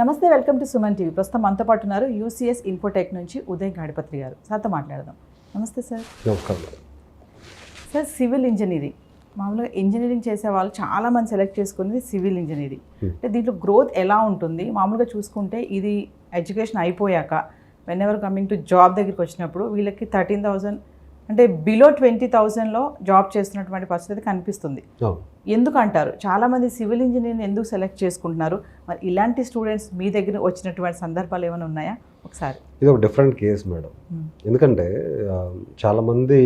నమస్తే, welcome to Suman TV. ప్రస్తుతం మనతో పాటు ఉన్నారు యూసీఎస్ ఇన్ఫోటెక్ నుంచి ఉదయ్ గాడిపత్రి గారు. సార్తో మాట్లాడదాం. నమస్తే సార్. సార్, సివిల్ ఇంజనీరింగ్ మామూలుగా ఇంజనీరింగ్ చేసే వాళ్ళు చాలామంది సెలెక్ట్ చేసుకునేది సివిల్ ఇంజనీరింగ్. అంటే దీంట్లో గ్రోత్ ఎలా ఉంటుంది? మామూలుగా చూసుకుంటే ఇది ఎడ్యుకేషన్ అయిపోయాక when ever coming to job దగ్గరికి వచ్చినప్పుడు వీళ్ళకి 13,000 అంటే బిలో 20,000లో జాబ్ చేస్తున్నటువంటి పరిస్థితి కనిపిస్తుంది. ఎందుకు అంటారు? చాలామంది సివిల్ ఇంజనీరింగ్ ఎందుకు సెలెక్ట్ చేసుకుంటున్నారు? మరి ఇలాంటి స్టూడెంట్స్ మీ దగ్గర వచ్చినటువంటి సందర్భాలు ఏమైనా ఉన్నాయా? ఒకసారి ఇది ఒక డిఫరెంట్ కేస్ మేడం. ఎందుకంటే చాలామంది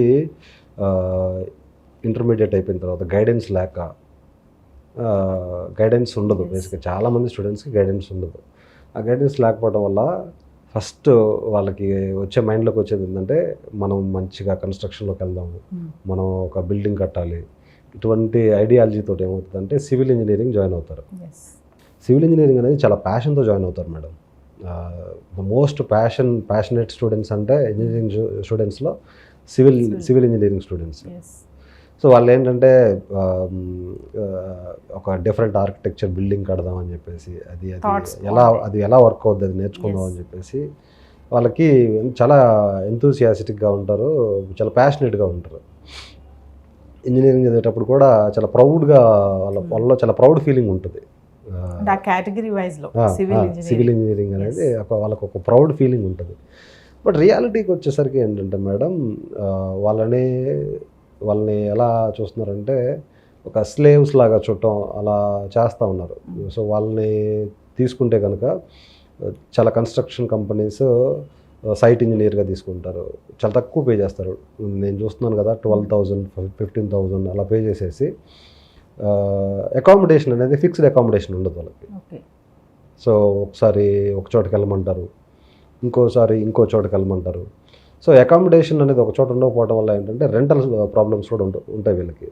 ఇంటర్మీడియట్ అయిపోయిన తర్వాత గైడెన్స్ ఉండదు. బేసిక్గా చాలామంది స్టూడెంట్స్కి గైడెన్స్ ఉండదు. ఆ గైడెన్స్ లేకపోవడం వల్ల ఫస్ట్ వాళ్ళకి వచ్చే మైండ్లోకి వచ్చేది ఏంటంటే మనం మంచిగా కన్స్ట్రక్షన్లోకి వెళ్దాము, మనం ఒక బిల్డింగ్ కట్టాలి, ఇటువంటి ఐడియాలజీతో ఏమవుతుందంటే సివిల్ ఇంజనీరింగ్ జాయిన్ అవుతారు. సివిల్ ఇంజనీరింగ్ అనేది చాలా ప్యాషన్తో జాయిన్ అవుతారు madam. The most passionate students అంటే ఇంజనీరింగ్ స్టూడెంట్స్లో సివిల్ ఇంజనీరింగ్ స్టూడెంట్స్. సో వాళ్ళు ఏంటంటే ఒక డిఫరెంట్ ఆర్కిటెక్చర్ బిల్డింగ్ కడదామని చెప్పేసి అది ఎలా వర్క్ అవుతుంది అది నేర్చుకుందాం అని చెప్పేసి వాళ్ళకి చాలా ఎంతూసియాస్టిక్గా ఉంటారు, చాలా ప్యాషనేట్గా ఉంటారు. ఇంజనీరింగ్ చదివేటప్పుడు కూడా చాలా ప్రౌడ్గా వాళ్ళలో చాలా ప్రౌడ్ ఫీలింగ్ ఉంటుంది. సివిల్ ఇంజనీరింగ్ అనేది వాళ్ళకు ఒక ప్రౌడ్ ఫీలింగ్ ఉంటుంది. బట్ రియాలిటీకి వచ్చేసరికి ఏంటంటే మేడం వాళ్ళని ఎలా చూస్తున్నారంటే ఒక స్లేవ్స్ లాగా చూడటం అలా చేస్తూ ఉన్నారు. సో వాళ్ళని తీసుకుంటే కనుక చాలా కన్స్ట్రక్షన్ కంపెనీస్ సైట్ ఇంజనీర్గా తీసుకుంటారు, చాలా తక్కువ పే చేస్తారు. నేను చూస్తున్నాను కదా, 12,000 15,000 అలా పే చేసేసి అకామిడేషన్ అనేది ఫిక్స్డ్ అకామిడేషన్ ఉండదు వాళ్ళకి. సో ఒకసారి ఒక చోటుకి వెళ్ళమంటారు, ఇంకోసారి ఇంకో చోటుకి వెళ్ళమంటారు. సో అకామిడేషన్ అనేది ఒక చోట ఉండకపోవడం వల్ల ఏంటంటే రెంటల్ ప్రాబ్లమ్స్ కూడా ఉంటాయి వీళ్ళకి.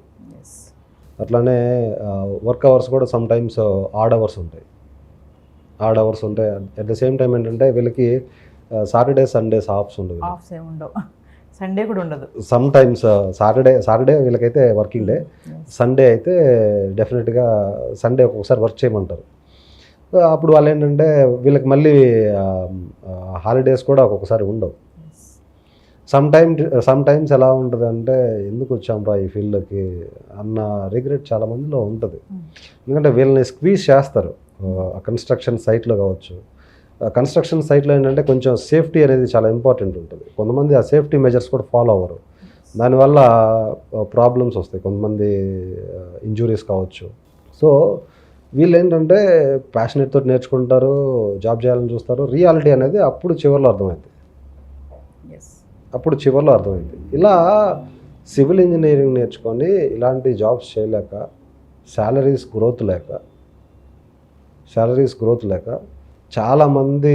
అట్లానే వర్క్ అవర్స్ కూడా సమ్ టైమ్స్ ఆడ్ అవర్స్ ఉంటాయి. అట్ ద సేమ్ టైం ఏంటంటే వీళ్ళకి సాటర్డే సండేస్ ఆఫ్స్ ఉండవు, సండే కూడా ఉండదు. సమ్ టైమ్స్ సాటర్డే వీళ్ళకైతే వర్కింగ్ డే, సండే అయితే డెఫినెట్గా సండే ఒక్కొక్కసారి వర్క్ చేయమంటారు. అప్పుడు వాళ్ళు ఏంటంటే వీళ్ళకి మళ్ళీ హాలిడేస్ కూడా ఒక్కొక్కసారి ఉండవు. సమ్ టైమ్స్ ఎలా ఉంటుంది అంటే ఎందుకు వచ్చాంరా ఈ ఫీల్డ్కి అన్న రిగ్రెట్ చాలా మందిలో ఉంటుంది. ఎందుకంటే వీళ్ళని స్క్వీజ్ చేస్తారు కన్స్ట్రక్షన్ సైట్లో కావచ్చు. కన్స్ట్రక్షన్ సైట్లో ఏంటంటే కొంచెం సేఫ్టీ అనేది చాలా ఇంపార్టెంట్ ఉంటుంది. కొంతమంది ఆ సేఫ్టీ మెజర్స్ కూడా ఫాలో అవ్వరు, దానివల్ల ప్రాబ్లమ్స్ వస్తాయి, కొంతమంది ఇంజురీస్ కావచ్చు. సో వీళ్ళు ఏంటంటే ప్యాషనేట్ తోటి నేర్చుకుంటారు, జాబ్ చేయాలని చూస్తారు. రియాలిటీ అనేది అప్పుడు చివరిలో అర్థమైంది. ఇలా సివిల్ ఇంజనీరింగ్ నేర్చుకొని ఇలాంటి జాబ్స్ చేయలేక శాలరీస్ గ్రోత్ లేక చాలామంది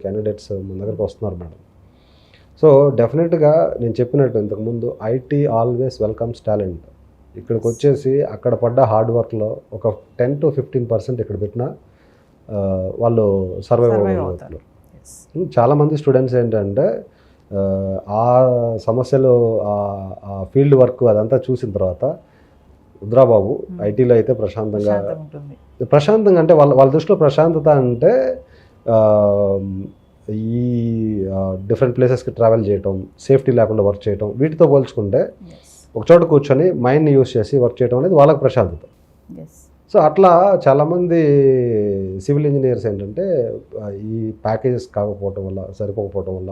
క్యాండిడేట్స్ మన దగ్గరకు వస్తున్నారు మేడం. సో డెఫినెట్గా నేను చెప్పినట్టు ఇంతకుముందు ఐటీ ఆల్వేస్ వెల్కమ్స్ టాలెంట్. ఇక్కడికి వచ్చేసి అక్కడ పడ్డ హార్డ్ వర్క్లో ఒక 10 to 15% ఇక్కడ పెట్టినా వాళ్ళు సర్వైవ్ అవుతారు. చాలామంది స్టూడెంట్స్ ఏంటంటే ఆ సమస్యలు ఆ ఫీల్డ్ వర్క్ అదంతా చూసిన తర్వాత రుద్రాబాబు ఐటీలో అయితే ప్రశాంతంగా అంటే వాళ్ళ దృష్టిలో ప్రశాంతత అంటే ఈ డిఫరెంట్ ప్లేసెస్కి ట్రావెల్ చేయటం, సేఫ్టీ లేకుండా వర్క్ చేయటం, వీటితో పోల్చుకుంటే ఒక చోట కూర్చొని మైండ్ని యూజ్ చేసి వర్క్ చేయడం అనేది వాళ్ళకి ప్రశాంతత. సో అట్లా చాలామంది సివిల్ ఇంజనీర్స్ ఏంటంటే ఈ ప్యాకేజెస్ సరిపోకపోవటం వల్ల,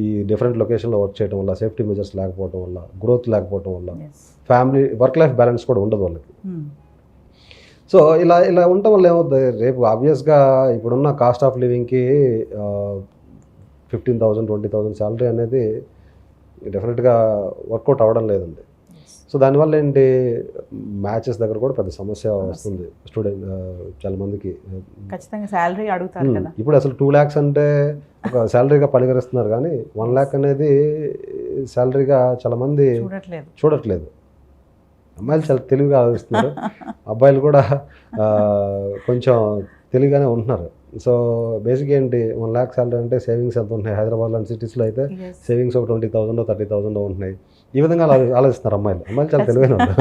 ఈ డిఫరెంట్ లొకేషన్లో వర్క్ చేయడం వల్ల, సేఫ్టీ మెజర్స్ లేకపోవడం వల్ల, గ్రోత్ లేకపోవడం వల్ల, ఫ్యామిలీ వర్క్ లైఫ్ బ్యాలెన్స్ కూడా ఉండదు వాళ్ళకి. సో ఇలా ఉండటం వల్ల ఏమవుతుంది, రేపు ఆబ్వియస్గా ఇప్పుడున్న కాస్ట్ ఆఫ్ లివింగ్కి 15,000 20,000 శాలరీ అనేది డెఫినెట్గా వర్కౌట్ అవ్వడం లేదండి. సో దానివల్ల ఏంటి, మ్యాచెస్ దగ్గర కూడా పెద్ద సమస్య వస్తుంది స్టూడెంట్ చాలా మందికి. ఖచ్చితంగా శాలరీ అడుగుతారు కదా. ఇప్పుడు అసలు 2 lakhs అంటే ఒక శాలరీగా పరిగణిస్తున్నారు, కానీ 1 lakh అనేది శాలరీగా చాలా మంది చూడట్లేదు. అమ్మాయిలు చాలా తెలివిగా ఆలోచిస్తున్నారు, అబ్బాయిలు కూడా కొంచెం తెలివిగానే ఉంటున్నారు. సో బేసిక్ ఏంటి, 1 lakh శాలరీ అంటే సేవింగ్స్ ఎంత ఉంటున్నాయి? హైదరాబాద్ లాంటి సిటీస్లో అయితే సేవింగ్స్ ఒక 20,000 30,000 ఉంటున్నాయి. ఈ విధంగా ఆలోచిస్తున్నారు అమ్మాయిలు చాలా తెలివైన వాళ్ళు.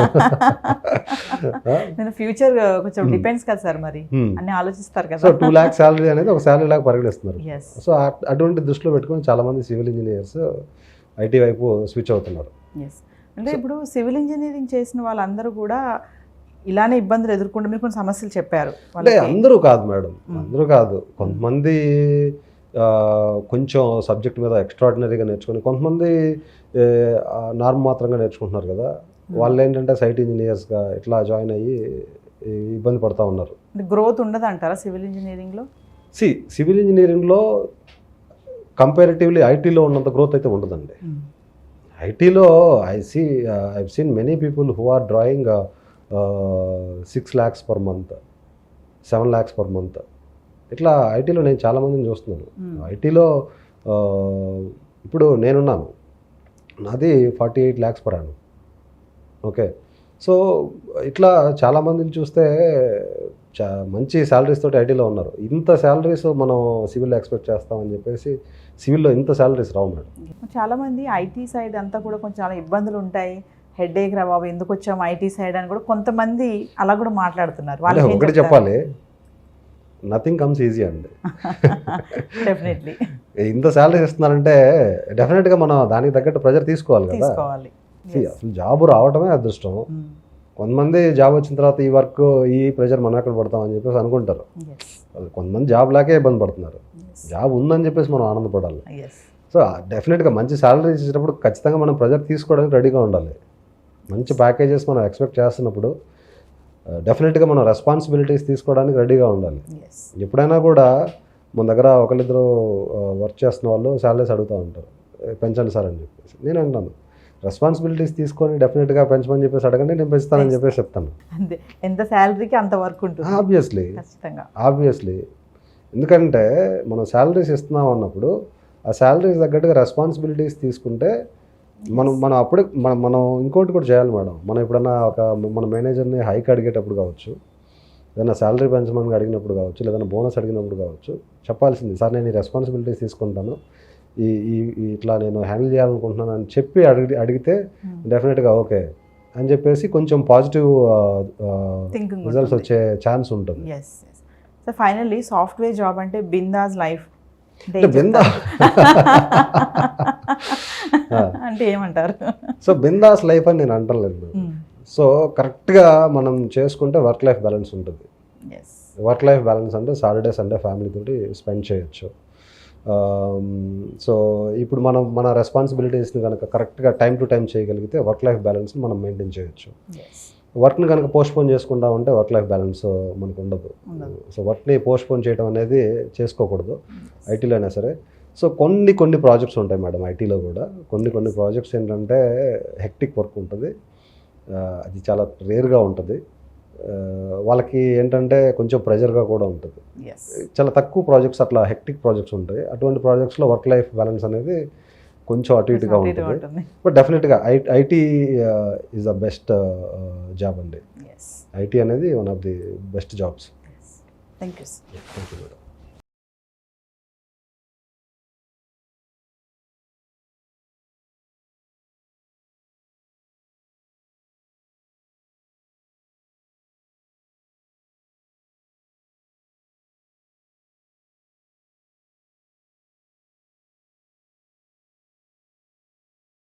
నేను ఫ్యూచర్ కొంచెం డిపెండ్స్ కదా సార్, మరి అన్ని ఆలోచిస్తారు కదా. సో 2 lakhs శాలరీ అనేది ఒక శాలరీ లాగా పరిగణిస్తున్నారు. Yes. సో అటువంటి దృష్టిలో పెట్టుకొని చాలా మంది సివిల్ ఇంజనీర్స్ ఐటీ వైపు స్విచ్ అవుతున్నారు. ఎస్, అంటే ఇప్పుడు సివిల్ ఇంజనీరింగ్ చేసిన వాళ్ళందరూ కూడా ఇలానే ఇబ్బందులు ఎదుర్కొంటే మీరు కొన్ని సమస్యలు చెప్పారు. అంటే అందరూ కాదు మేడం, అందరూ కాదు. కొంతమంది కొంచెం సబ్జెక్ట్ మీద ఎక్స్ట్రాడినరీగా నేర్చుకుని, కొంతమంది నార్మ్ మాత్రంగా నేర్చుకుంటున్నారు కదా, వాళ్ళు ఏంటంటే సైట్ ఇంజనీర్స్గా ఇట్లా జాయిన్ అయ్యి ఇబ్బంది పడుతూ ఉన్నారు. గ్రోత్ ఉండదు అంటారా సివిల్ ఇంజనీరింగ్లో? సివిల్ ఇంజనీరింగ్లో కంపారిటివ్లీ ఐటీలో ఉన్నంత గ్రోత్ అయితే ఉండదండి. ఐటీలో I seen many people who are drawing 6 lakhs per month, 7 lakhs per month. ఇట్లా ఐటీలో నేను చాలామందిని చూస్తున్నాను. ఐటీలో ఇప్పుడు నేనున్నాను, నాది 48 lakhs per annum. Okay, so ఇట్లా చాలామందిని చూస్తే మంచి శాలరీస్ తోటి ఐటీలో ఉన్నారు. ఇంత శాలరీస్ మనం సివిల్లో ఎక్స్పెక్ట్ చేస్తామని చెప్పేసి సివిల్లో ఇంత శాలరీస్ రావు మేడం. చాలామంది ఐటీ సైడ్ అంతా కూడా కొంచెం చాలా ఇబ్బందులు ఉంటాయి, హెడేక్ రా బాబు ఎందుకు వచ్చాము ఐటీ సైడ్ అని కూడా కొంతమంది అలా కూడా మాట్లాడుతున్నారు. వాళ్ళు ఒకటి చెప్పాలి, నథింగ్ కమ్స్ ఈజీ అండి. డెఫినెట్లీ ఇంత శాలరీస్ ఇస్తున్నారంటే డెఫినెట్గా మనం దానికి తగ్గట్టు ప్రెజర్ తీసుకోవాలి కదా. అసలు జాబ్ రావటమే అదృష్టం. కొంతమంది జాబ్ వచ్చిన తర్వాత ఈ వర్క్ ఈ ప్రెజర్ మనం ఎక్కడ పడతామని చెప్పేసి అనుకుంటారు. కొంతమంది జాబ్ లాగే ఇబ్బంది పడుతున్నారు. జాబ్ ఉందని చెప్పేసి మనం ఆనందపడాలి. సో డెఫినెట్గా మంచి శాలరీ ఇచ్చేటప్పుడు ఖచ్చితంగా మనం ప్రెజర్ తీసుకోవడానికి రెడీగా ఉండాలి. మంచి ప్యాకేజెస్ మనం ఎక్స్పెక్ట్ చేస్తున్నప్పుడు డెఫినెట్గా మనం రెస్పాన్సిబిలిటీస్ తీసుకోవడానికి రెడీగా ఉండాలి. ఎప్పుడైనా కూడా మన దగ్గర ఒకరిద్దరు వర్క్ చేస్తున్న వాళ్ళు శాలరీస్ అడుగుతూ ఉంటారు, పెంచండి సార్ అని చెప్పేసి. నేను అంటాను, రెస్పాన్సిబిలిటీస్ తీసుకొని డెఫినెట్గా పెంచమని చెప్పేసి అడగండి, నేను పెంచుతానని చెప్పేసి చెప్తాను. అంతే, ఎంత శాలరీకి అంత వర్క్ ఉంటుంది. ఆబ్వియస్లీ ఎందుకంటే మనం శాలరీస్ ఇస్తున్నాం అన్నప్పుడు ఆ శాలరీస్ తగ్గట్టుగా రెస్పాన్సిబిలిటీస్ తీసుకుంటే మనం అప్పుడే మనం ఇంకోటి కూడా చేయాలి మేడం. మనం ఎప్పుడన్నా మన మేనేజర్ని హైక్ అడిగేటప్పుడు కావచ్చు, ఏదైనా శాలరీ పెంచమని అడిగినప్పుడు కావచ్చు, లేదన్నా బోనస్ అడిగినప్పుడు కావచ్చు, చెప్పాల్సింది సార్ నేను ఈ రెస్పాన్సిబిలిటీస్ తీసుకుంటాను, ఈ ఇట్లా నేను హ్యాండిల్ చేయాలనుకుంటున్నాను అని చెప్పి అడిగితే డెఫినెట్గా ఓకే అని చెప్పేసి కొంచెం పాజిటివ్ రిజల్ట్స్ వచ్చే ఛాన్స్ ఉంటుంది. సో ఫైనల్లీ సాఫ్ట్వేర్ జాబ్ అంటే బిందాస్ లైఫ్ అంటే ఏమంటారు? సో బిందాస్ లైఫ్ అని నేను అంటలేదు. సో కరెక్ట్గా మనం చేసుకుంటే వర్క్ లైఫ్ బ్యాలెన్స్ ఉంటుంది. వర్క్ లైఫ్ బ్యాలెన్స్ అంటే సాటర్డే సండే ఫ్యామిలీ తోటి స్పెండ్ చేయొచ్చు. సో ఇప్పుడు మన రెస్పాన్సిబిలిటీస్ని కనుక కరెక్ట్గా టైం టు టైం చేయగలిగితే వర్క్ లైఫ్ బ్యాలెన్స్ని మనం మెయింటైన్ చేయొచ్చు. వర్క్ని కనుక పోస్ట్పోన్ చేసుకుంటా ఉంటే వర్క్ లైఫ్ బ్యాలెన్స్ మనకు ఉండదు. సో వర్క్ని పోస్ట్పోన్ చేయడం అనేది చేసుకోకూడదు ఐటీలో అయినా సరే. సో కొన్ని ప్రాజెక్ట్స్ ఉంటాయి మేడం ఐటీలో కూడా. కొన్ని ప్రాజెక్ట్స్ ఏంటంటే హెక్టిక్ వర్క్ ఉంటుంది, అది చాలా రేర్గా ఉంటుంది. వాళ్ళకి ఏంటంటే కొంచెం ప్రెజర్గా కూడా ఉంటుంది. చాలా తక్కువ ప్రాజెక్ట్స్ అట్లా హెక్టిక్ ప్రాజెక్ట్స్ ఉంటాయి. అటువంటి ప్రాజెక్ట్స్లో వర్క్ లైఫ్ బ్యాలెన్స్ అనేది కొంచెం అటు ఇటుగా ఉంటుంది. బట్ డెఫినెట్గా IT is the best job అండి. ఐటీ అనేది one of the best jobs. Thank you madam.